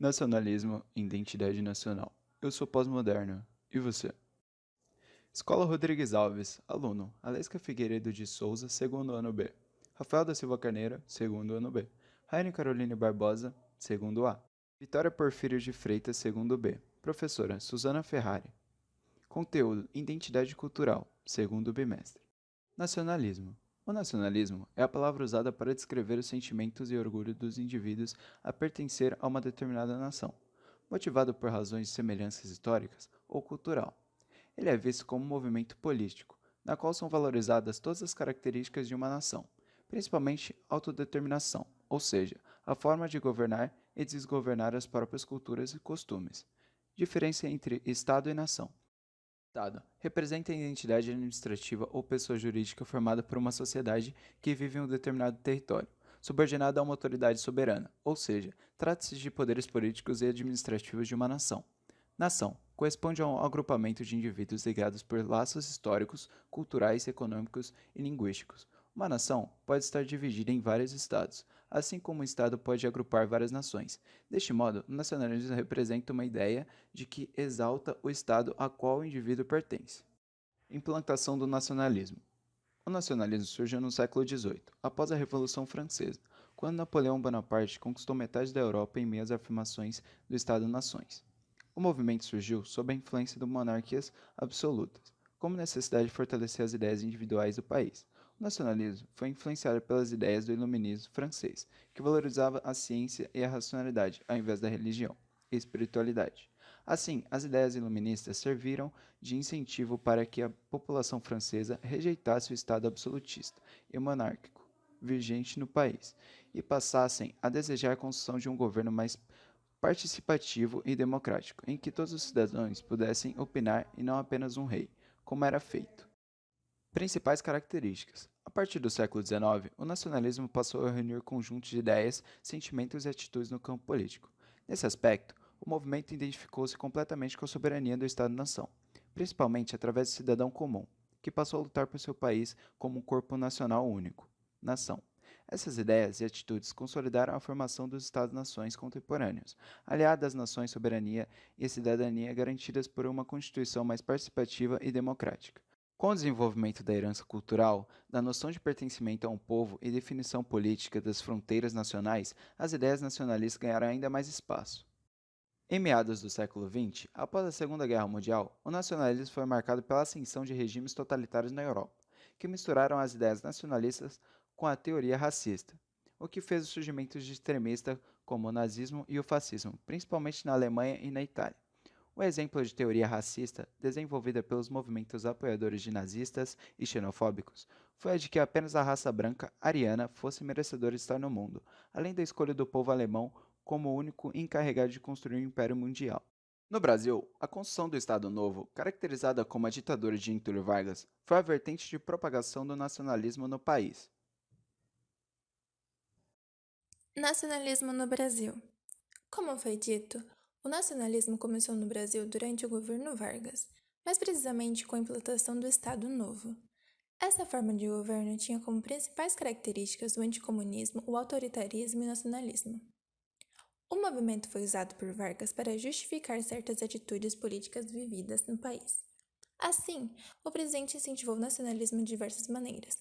Nacionalismo e identidade nacional. Eu sou pós-moderno. E você? Escola Rodrigues Alves. Aluno. Alesca Figueiredo de Souza, segundo ano B. Rafael da Silva Carneiro, segundo ano B. Raine Caroline Barbosa, segundo A. Vitória Porfírio de Freitas, segundo B. Professora Suzana Ferrari. Conteúdo: Identidade cultural, segundo bimestre. Nacionalismo. O nacionalismo é a palavra usada para descrever os sentimentos e orgulho dos indivíduos a pertencer a uma determinada nação, motivado por razões de semelhanças históricas ou cultural. Ele é visto como um movimento político, na qual são valorizadas todas as características de uma nação, principalmente autodeterminação, ou seja, a forma de governar e desgovernar as próprias culturas e costumes. Diferença entre Estado e nação. Estado representa a identidade administrativa ou pessoa jurídica formada por uma sociedade que vive em um determinado território, subordinada a uma autoridade soberana, ou seja, trata-se de poderes políticos e administrativos de uma nação. Nação corresponde a um agrupamento de indivíduos ligados por laços históricos, culturais, econômicos e linguísticos. Uma nação pode estar dividida em vários estados, assim como um estado pode agrupar várias nações. Deste modo, o nacionalismo representa uma ideia de que exalta o estado a qual o indivíduo pertence. Implantação do nacionalismo. O nacionalismo surgiu no século XVIII, após a Revolução Francesa, quando Napoleão Bonaparte conquistou metade da Europa em meio às afirmações do Estado-nações. O movimento surgiu sob a influência de monarquias absolutas, como necessidade de fortalecer as ideias individuais do país. O nacionalismo foi influenciado pelas ideias do iluminismo francês, que valorizava a ciência e a racionalidade, ao invés da religião e espiritualidade. Assim, as ideias iluministas serviram de incentivo para que a população francesa rejeitasse o Estado absolutista e monárquico vigente no país e passassem a desejar a construção de um governo mais participativo e democrático, em que todos os cidadãos pudessem opinar e não apenas um rei, como era feito. Principais características. A partir do século XIX, o nacionalismo passou a reunir conjuntos de ideias, sentimentos e atitudes no campo político. Nesse aspecto, o movimento identificou-se completamente com a soberania do Estado-nação, principalmente através do cidadão comum, que passou a lutar por seu país como um corpo nacional único, nação. Essas ideias e atitudes consolidaram a formação dos Estados-nações contemporâneos, aliadas às nações soberania e cidadania garantidas por uma Constituição mais participativa e democrática. Com o desenvolvimento da herança cultural, da noção de pertencimento a um povo e definição política das fronteiras nacionais, as ideias nacionalistas ganharam ainda mais espaço. Em meados do século XX, após a Segunda Guerra Mundial, o nacionalismo foi marcado pela ascensão de regimes totalitários na Europa, que misturaram as ideias nacionalistas com a teoria racista, o que fez o surgimento de extremistas como o nazismo e o fascismo, principalmente na Alemanha e na Itália. Um exemplo de teoria racista, desenvolvida pelos movimentos apoiadores de nazistas e xenofóbicos, foi a de que apenas a raça branca ariana fosse merecedora de estar no mundo, além da escolha do povo alemão como o único encarregado de construir um império mundial. No Brasil, a construção do Estado Novo, caracterizada como a ditadura de Getúlio Vargas, foi a vertente de propagação do nacionalismo no país. Nacionalismo no Brasil. Como foi dito, o nacionalismo começou no Brasil durante o governo Vargas, mais precisamente com a implantação do Estado Novo. Essa forma de governo tinha como principais características o anticomunismo, o autoritarismo e o nacionalismo. O movimento foi usado por Vargas para justificar certas atitudes políticas vividas no país. Assim, o presidente incentivou o nacionalismo de diversas maneiras,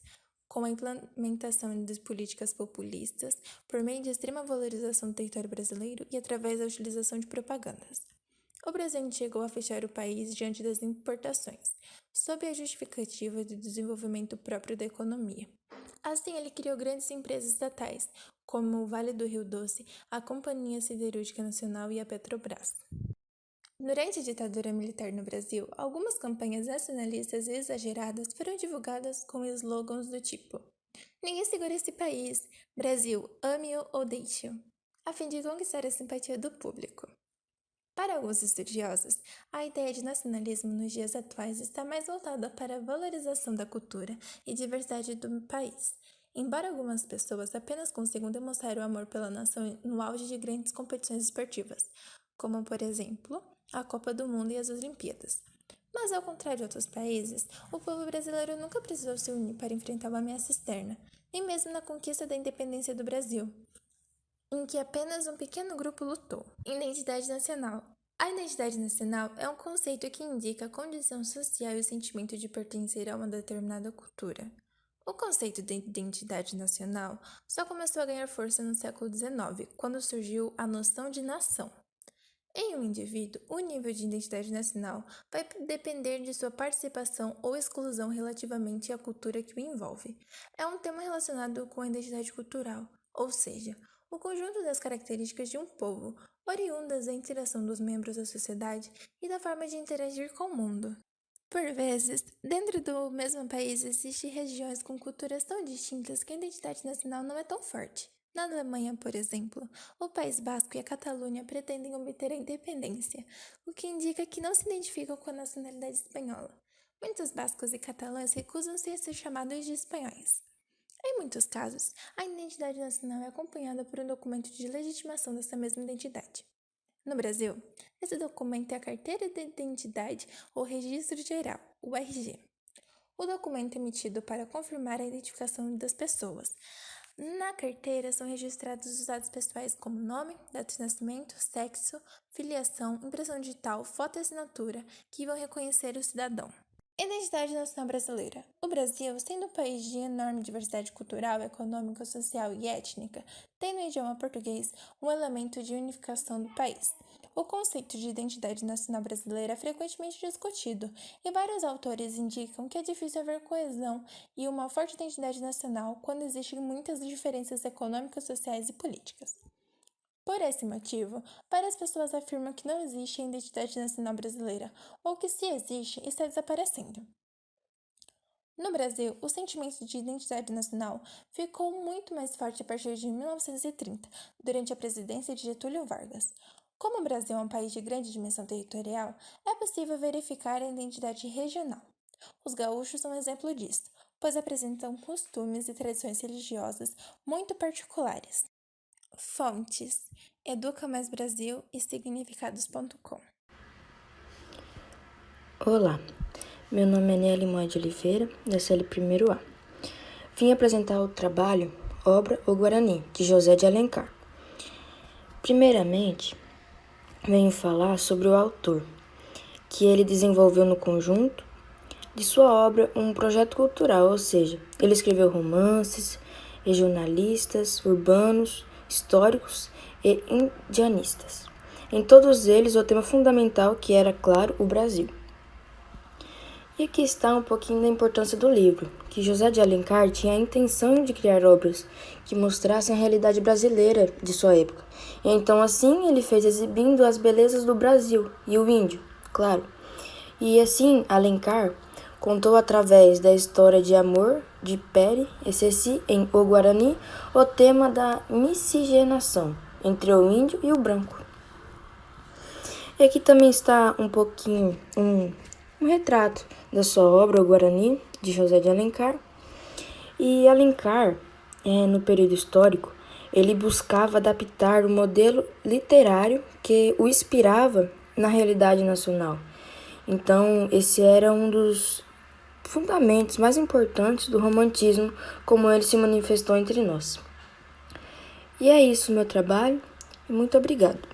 com a implementação de políticas populistas, por meio de extrema valorização do território brasileiro e através da utilização de propagandas. O presidente chegou a fechar o país diante das importações, sob a justificativa do desenvolvimento próprio da economia. Assim, ele criou grandes empresas estatais, como o Vale do Rio Doce, a Companhia Siderúrgica Nacional e a Petrobras. Durante a ditadura militar no Brasil, algumas campanhas nacionalistas exageradas foram divulgadas com slogans do tipo: "Ninguém segura esse país, Brasil, ame-o ou deixe-o", a fim de conquistar a simpatia do público. Para alguns estudiosos, a ideia de nacionalismo nos dias atuais está mais voltada para a valorização da cultura e diversidade do país, embora algumas pessoas apenas consigam demonstrar o amor pela nação no auge de grandes competições esportivas, como, por exemplo, a Copa do Mundo e as Olimpíadas. Mas, ao contrário de outros países, o povo brasileiro nunca precisou se unir para enfrentar uma ameaça externa, nem mesmo na conquista da independência do Brasil. em que apenas um pequeno grupo lutou. Identidade nacional. A identidade nacional é um conceito que indica a condição social e o sentimento de pertencer a uma determinada cultura. O conceito de identidade nacional só começou a ganhar força no século XIX, quando surgiu a noção de nação. Em um indivíduo, o nível de identidade nacional vai depender de sua participação ou exclusão relativamente à cultura que o envolve. É um tema relacionado com a identidade cultural, ou seja, o conjunto das características de um povo, oriundas da interação dos membros da sociedade e da forma de interagir com o mundo. Por vezes, dentro do mesmo país existem regiões com culturas tão distintas que a identidade nacional não é tão forte. Na Alemanha, por exemplo, o País Basco e a Catalunha pretendem obter a independência, o que indica que não se identificam com a nacionalidade espanhola. Muitos bascos e catalães recusam-se a ser chamados de espanhóis. Em muitos casos, a identidade nacional é acompanhada por um documento de legitimação dessa mesma identidade. No Brasil, esse documento é a Carteira de Identidade ou Registro Geral, o RG. O documento é emitido para confirmar a identificação das pessoas. Na carteira são registrados os dados pessoais como nome, data de nascimento, sexo, filiação, impressão digital, foto e assinatura, que vão reconhecer o cidadão. Identidade nacional brasileira. O Brasil, sendo um país de enorme diversidade cultural, econômica, social e étnica, tem no idioma português um elemento de unificação do país. O conceito de identidade nacional brasileira é frequentemente discutido, e vários autores indicam que é difícil haver coesão e uma forte identidade nacional quando existem muitas diferenças econômicas, sociais e políticas. Por esse motivo, várias pessoas afirmam que não existe a identidade nacional brasileira, ou que, se existe, está desaparecendo. No Brasil, o sentimento de identidade nacional ficou muito mais forte a partir de 1930, durante a presidência de Getúlio Vargas. Como o Brasil é um país de grande dimensão territorial, é possível verificar a identidade regional. Os gaúchos são um exemplo disso, pois apresentam costumes e tradições religiosas muito particulares. Fontes: Educa Mais Brasil e significados.com. Olá, meu nome é Nelly Moa de Oliveira, da série 1º A. Vim apresentar o trabalho Obra O Guarani, de José de Alencar. Primeiramente, venho falar sobre o autor, que ele desenvolveu no conjunto de sua obra um projeto cultural, ou seja, ele escreveu romances, regionalistas, urbanos, históricos e indianistas. Em todos eles, o tema fundamental que era, claro, o Brasil. E aqui está um pouquinho da importância do livro, que José de Alencar tinha a intenção de criar obras que mostrassem a realidade brasileira de sua época. E então assim ele fez exibindo as belezas do Brasil e o índio, claro. E assim Alencar contou através da história de amor de Pere e Ceci em O Guarani o tema da miscigenação entre o índio e o branco. E aqui também está um pouquinho um retrato da sua obra O Guarani, de José de Alencar. E Alencar, no período histórico, ele buscava adaptar o modelo literário que o inspirava na realidade nacional. Então, esse era um dos fundamentos mais importantes do romantismo, como ele se manifestou entre nós. E é isso, meu trabalho, e muito obrigado.